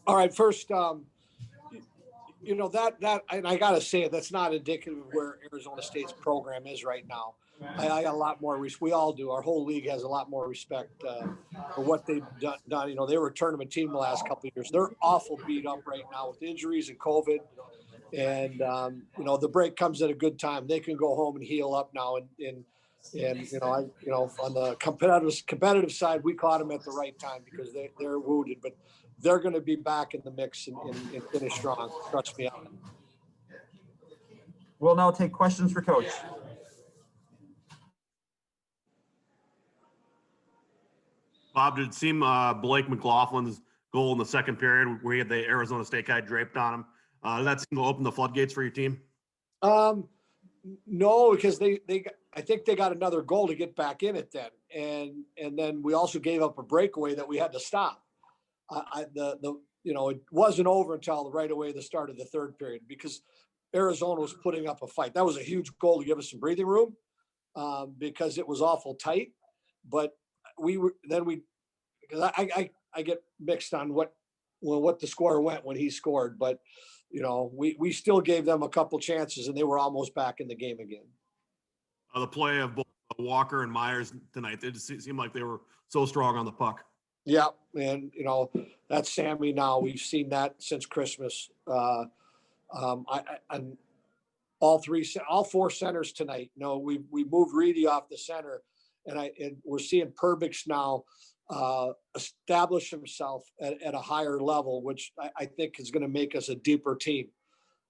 All right, first, and I got to say it, that's not indicative of where Arizona State's program is right now. I got a lot more, we all do. Our whole league has a lot more respect for what they've done. You know, they were a tournament team the last couple of years. They're awful beat up right now with injuries and COVID. And, the break comes at a good time. They can go home and heal up now. And on the competitive side, we caught them at the right time because they're wounded, but they're going to be back in the mix and finish strong. Trust me on it. We'll now take questions for Coach. Bob, did it seem Blake McLaughlin's goal in the second period where he had the Arizona State guy draped on him, did that seem to open the floodgates for your team? No, because I think they got another goal to get back in it then. And then we also gave up a breakaway that we had to stop. It wasn't over until right away the start of the third period because Arizona was putting up a fight. That was a huge goal to give us some breathing room because it was awful tight. But because I get mixed on what the score went when he scored, but we still gave them a couple chances and they were almost back in the game again. The play of both Walker and Myers tonight, it just seemed like they were so strong on the puck. Yeah, and that's Sammy now. We've seen that since Christmas. And all four centers tonight. We moved Reedy off the center, and we're seeing Perbix now establish himself at a higher level, which I think is going to make us a deeper team.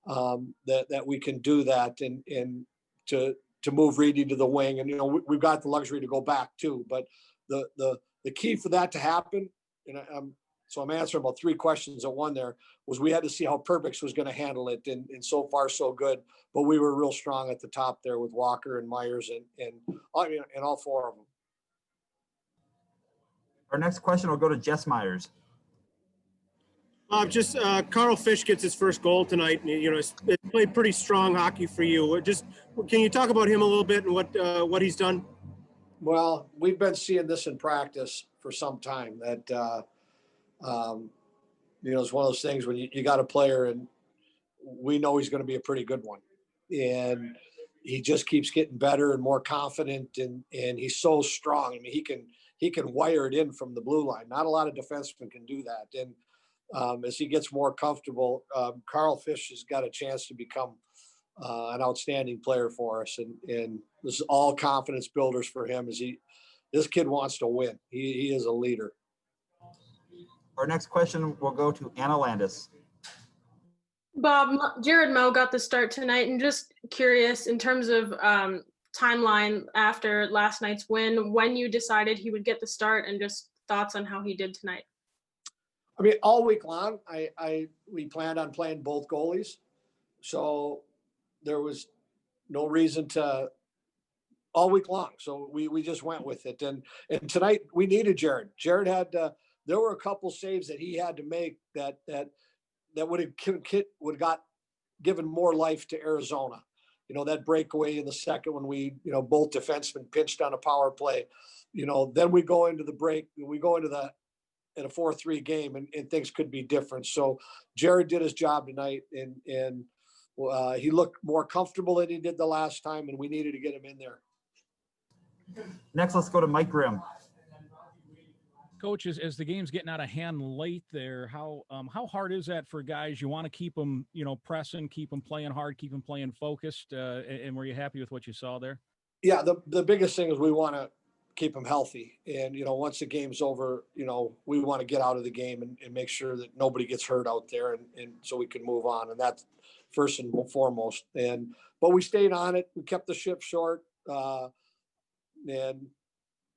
That we can do that and to move Reedy to the wing, and we've got the luxury to go back too. But the key for that to happen, so I'm answering about three questions at one there, was we had to see how Perbix was going to handle it, and so far so good. But we were real strong at the top there with Walker and Myers and all four of them. Our next question will go to Jess Myers. Carl Fish gets his first goal tonight, and it's played pretty strong hockey for you. Can you talk about him a little bit and what he's done? Well, we've been seeing this in practice for some time. That it's one of those things when you got a player and we know he's going to be a pretty good one, and he just keeps getting better and more confident, and he's so strong. I mean, he can wire it in from the blue line. Not a lot of defensemen can do that, and as he gets more comfortable, Carl Fish has got a chance to become an outstanding player for us. And this is all confidence builders for him. This kid wants to win. He is a leader. Our next question will go to Anna Landis. Bob, Jared Moe got the start tonight, and just curious in terms of timeline after last night's win, when you decided he would get the start, and just thoughts on how he did tonight. I mean, all week long, we planned on playing both goalies, so there was no reason to all week long. So we just went with it, and tonight we needed Jared. Jared had there were a couple saves that he had to make that would have got given more life to Arizona. That breakaway in the second when we both defensemen pinched on a power play. Then we go into the break. We go into in a 4-3 game, and things could be different. So Jared did his job tonight, and he looked more comfortable than he did the last time, and we needed to get him in there. Next, let's go to Mike Grimm. Coach, as the game's getting out of hand late there, how hard is that for guys? You want to keep them, pressing, keep them playing hard, keep them playing focused, and were you happy with what you saw there? Yeah, the biggest thing is we want to keep them healthy. And, once the game's over, we want to get out of the game and make sure that nobody gets hurt out there and so we can move on. And that's first and foremost. But we stayed on it. We kept the ship short. And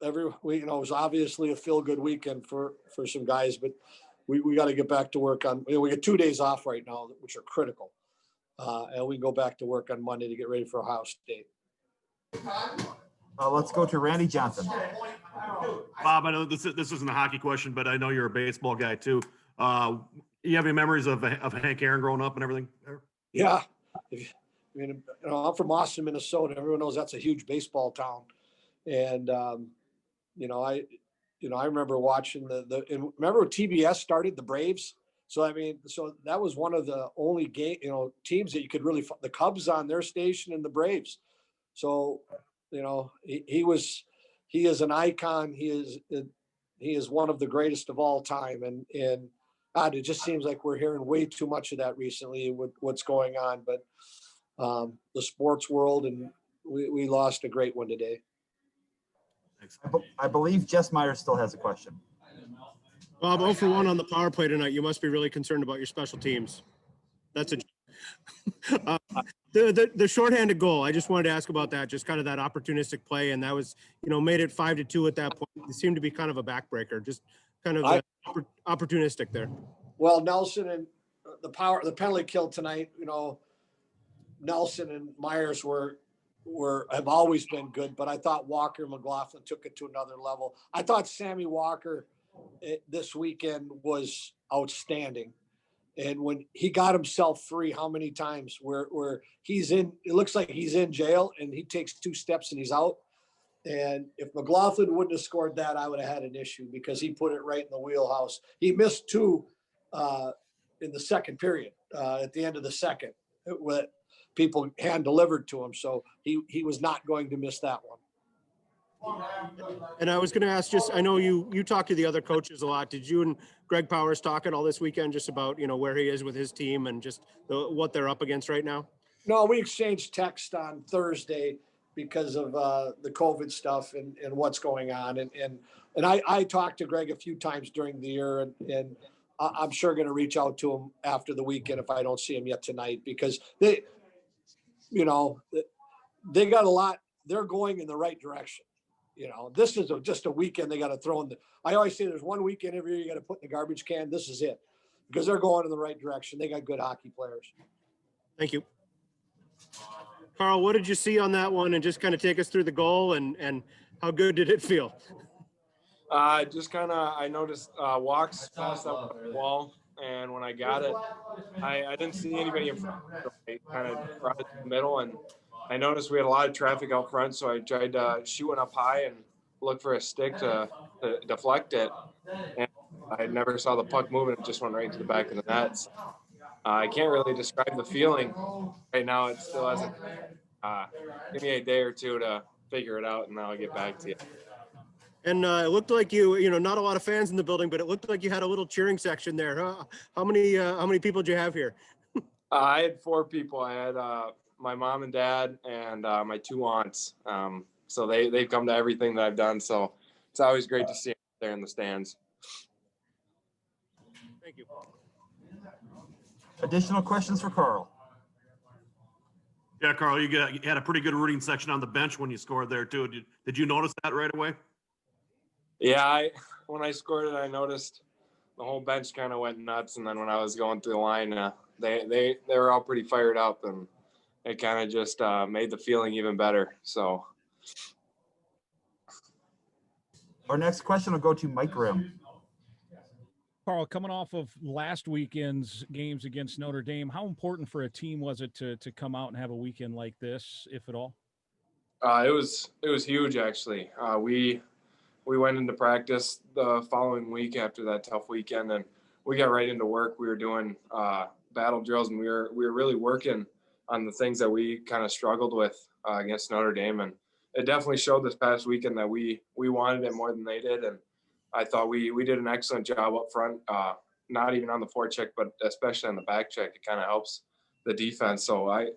it was obviously a feel-good weekend for some guys, but we got to get back to work on, we get 2 days off right now, which are critical. And we can go back to work on Monday to get ready for Ohio State. Let's go to Randy Johnson. Bob, I know this isn't a hockey question, but I know you're a baseball guy too. You have any memories of Hank Aaron growing up and everything? Yeah. I'm from Austin, Minnesota. Everyone knows that's a huge baseball town. And, I remember watching remember when TBS started, the Braves? So, I mean, so that was one of the only teams that you could really, the Cubs on their station and the Braves. So, he is an icon. He is one of the greatest of all time. And God, it just seems like we're hearing way too much of that recently with what's going on. But the sports world, and we lost a great one today. I believe Jess Myers still has a question. Bob, 0 for 1 on the power play tonight. You must be really concerned about your special teams. That's a the shorthanded goal. I just wanted to ask about that, just kind of that opportunistic play, and that was, made it 5-2 at that point. It seemed to be kind of a backbreaker, just kind of opportunistic there. Well, Nelson and the penalty kill tonight, Nelson and Myers have always been good, but I thought Walker and McLaughlin took it to another level. I thought Sammy Walker this weekend was outstanding. And when he got himself free, how many times where he's in, it looks like he's in jail and he takes 2 steps and he's out. And if McLaughlin wouldn't have scored that, I would have had an issue because he put it right in the wheelhouse. He missed 2 in the second period, at the end of the second, with people hand delivered to him. So he was not going to miss that one. And I was going to ask, I know you talk to the other coaches a lot. Did you and Greg Powers talk at all this weekend just about, where he is with his team and just what they're up against right now? No, we exchanged text on Thursday because of the COVID stuff and what's going on. And I talked to Greg a few times during the year, and I'm sure going to reach out to him after the weekend if I don't see him yet tonight, because they got a lot. They're going in the right direction. This is just a weekend they got to throw in I always say there's one weekend every year you got to put in the garbage can. This is it, because they're going in the right direction. They got good hockey players. Thank you. Carl, what did you see on that one, and just kind of take us through the goal and how good did it feel? I noticed walks passed up the wall, and when I got it, I didn't see anybody in front. So I kind of brought it to the middle, and I noticed we had a lot of traffic out front, so I tried to shoot one up high and look for a stick to deflect it. And I never saw the puck move, and it just went right into the back of the net. So, I can't really describe the feeling right now. It still hasn't. Give me a day or two to figure it out, and then I'll get back to you. And it looked like not a lot of fans in the building, but it looked like you had a little cheering section there. How many people did you have here? I had 4 people. I had my mom and dad and my 2 aunts. So they've come to everything that I've done. So it's always great to see them there in the stands. Thank you. Additional questions for Carl? Yeah, Carl, you had a pretty good rooting section on the bench when you scored there too. Did you notice that right away? Yeah, when I scored it, I noticed the whole bench kind of went nuts. And then when I was going through the line, they were all pretty fired up, and it kind of just made the feeling even better. So Our next question will go to Mike Grimm. Carl, coming off of last weekend's games against Notre Dame, how important for a team was it to come out and have a weekend like this, if at all? It was huge, actually. We went into practice the following week after that tough weekend, and we got right into work. We were doing battle drills, and we were really working on the things that we kind of struggled with against Notre Dame. And it definitely showed this past weekend that we wanted it more than they did. And I thought we did an excellent job up front, not even on the forecheck, but especially on the back check. It kind of helps the defense. So I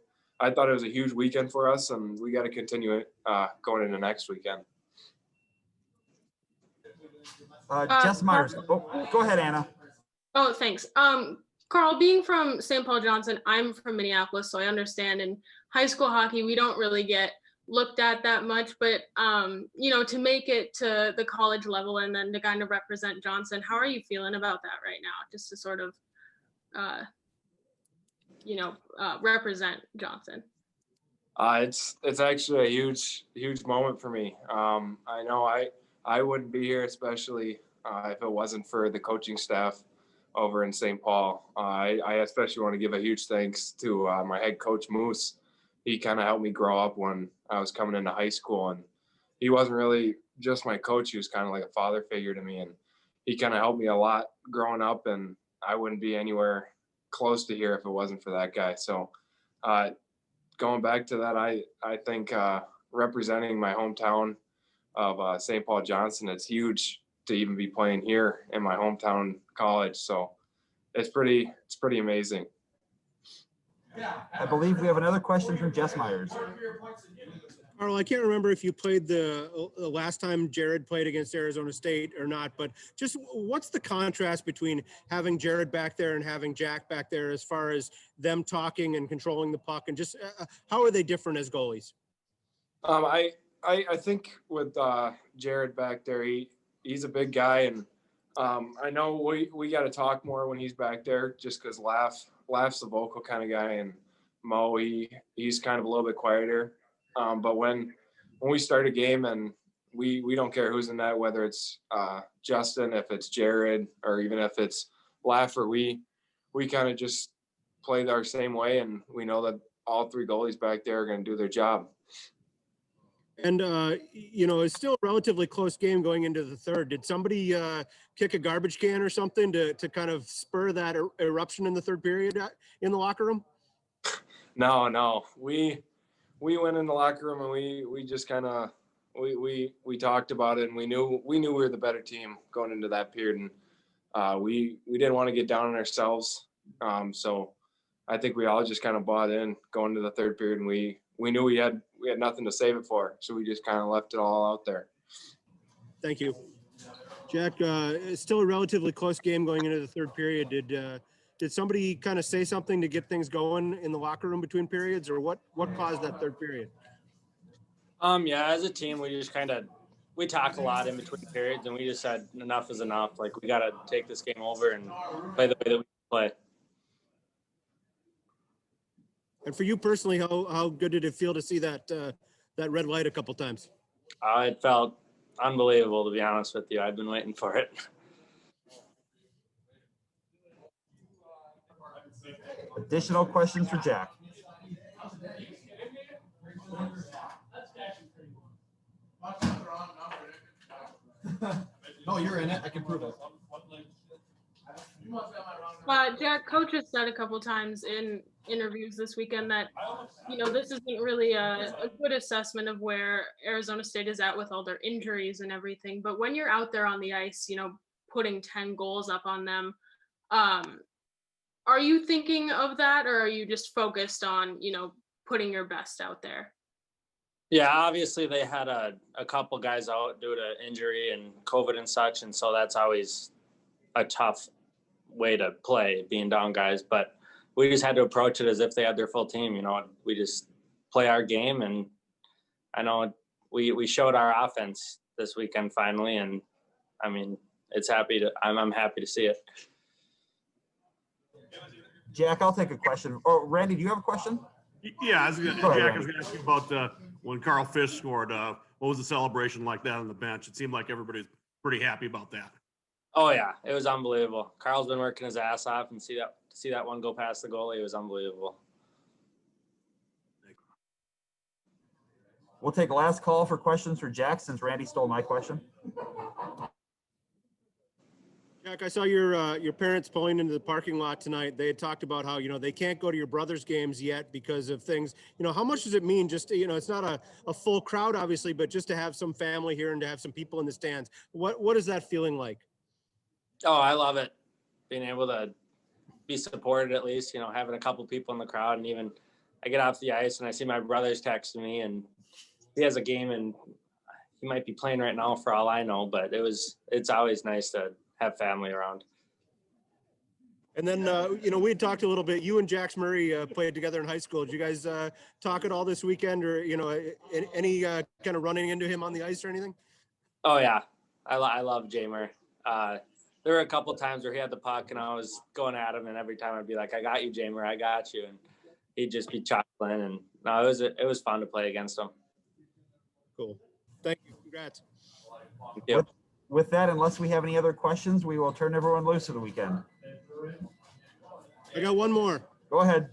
thought it was a huge weekend for us, and we got to continue it going into next weekend. Jess Myers. Oh, go ahead, Anna. Oh, thanks. Carl, being from St. Paul Johnson, I'm from Minneapolis, so I understand in high school hockey, we don't really get looked at that much, but to make it to the college level and then to kind of represent Johnson, how are you feeling about that right now? Just to sort of, represent Johnson. It's actually a huge moment for me. I know I wouldn't be here, especially if it wasn't for the coaching staff over in St. Paul. I especially want to give a huge thanks to my head coach, Moose. He kind of helped me grow up when I was coming into high school, and he wasn't really just my coach. He was kind of like a father figure to me, and he kind of helped me a lot growing up. And I wouldn't be anywhere close to here if it wasn't for that guy. So going back to that, I think representing my hometown of St. Paul Johnson, it's huge to even be playing here in my hometown college. So it's pretty amazing. I believe we have another question from Jess Myers. Carl, I can't remember if you played the last time Jared played against Arizona State or not, but just what's the contrast between having Jared back there and having Jack back there as far as them talking and controlling the puck, and just how are they different as goalies? I think with Jared back there, he's a big guy, and I know we got to talk more when he's back there, just because Laugh's the vocal kind of guy, and Mo he's kind of a little bit quieter. But when we start a game and we don't care who's in that, whether it's Justin, if it's Jared, or even if it's Laffer, we kind of just play our same way, and we know that all three goalies back there are going to do their job. And, it's still a relatively close game going into the third. Did somebody kick a garbage can or something to kind of spur that eruption in the third period in the locker room? No. We went in the locker room and we just kind of we talked about it, and we knew we were the better team going into that period, and we didn't want to get down on ourselves. So I think we all just kind of bought in going into the third period, and we knew we had nothing to save it for, so we just kind of left it all out there. Thank you, Jack. It's still a relatively close game going into the third period. Did somebody kind of say something to get things going in the locker room between periods, or what caused that third period? Yeah, as a team, we talk a lot in between periods, and we just said enough is enough. Like, we got to take this game over and play the way that we play. And for you personally, how good did it feel to see that red light a couple times? It felt unbelievable, to be honest with you. I've been waiting for it. Additional questions for Jack? No, you're in it. I can prove it. Jack, coach has said a couple times in interviews this weekend that, this isn't really a good assessment of where Arizona State is at with all their injuries and everything. But when you're out there on the ice, putting 10 goals up on them, are you thinking of that, or are you just focused on, putting your best out there? Yeah, obviously they had a couple guys out due to injury and COVID and such, and so that's always a tough way to play, being down guys. But we just had to approach it as if they had their full team. We just play our game, and I know we showed our offense this weekend finally, and I mean, I'm happy to see it. Jack, I'll take a question. Oh, Randy, do you have a question? Yeah, Jack, I was going to ask you about when Carl Fish scored. What was the celebration like that on the bench? It seemed like everybody's pretty happy about that. Oh yeah, it was unbelievable. Carl's been working his ass off, and to see that one go past the goalie, it was unbelievable. We'll take a last call for questions for Jack, since Randy stole my question. Jack, I saw your parents pulling into the parking lot tonight. They had talked about how, they can't go to your brother's games yet because of things. How much does it mean just to, it's not a full crowd, obviously, but just to have some family here and to have some people in the stands. What is that feeling like? Oh, I love it. Being able to be supported, at least, having a couple people in the crowd, and even I get off the ice and I see my brother's texting me, and he has a game and he might be playing right now for all I know, but it's always nice to have family around. And then, we had talked a little bit, you and Jax Murray played together in high school. Did you guys talk at all this weekend, or, any kind of running into him on the ice or anything? Oh yeah. I love Jamer. There were a couple times where he had the puck and I was going at him, and every time I'd be like, I got you, Jamer, I got you. And he'd just be chuckling, and no, it was fun to play against him. Cool. Thank you. Congrats. Thank you. With that, unless we have any other questions, we will turn everyone loose for the weekend. I got one more. Go ahead.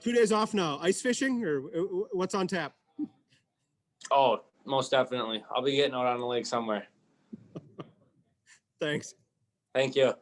2 days off now. Ice fishing, or what's on tap? Oh, most definitely. I'll be getting out on the lake somewhere. Thanks. Thank you.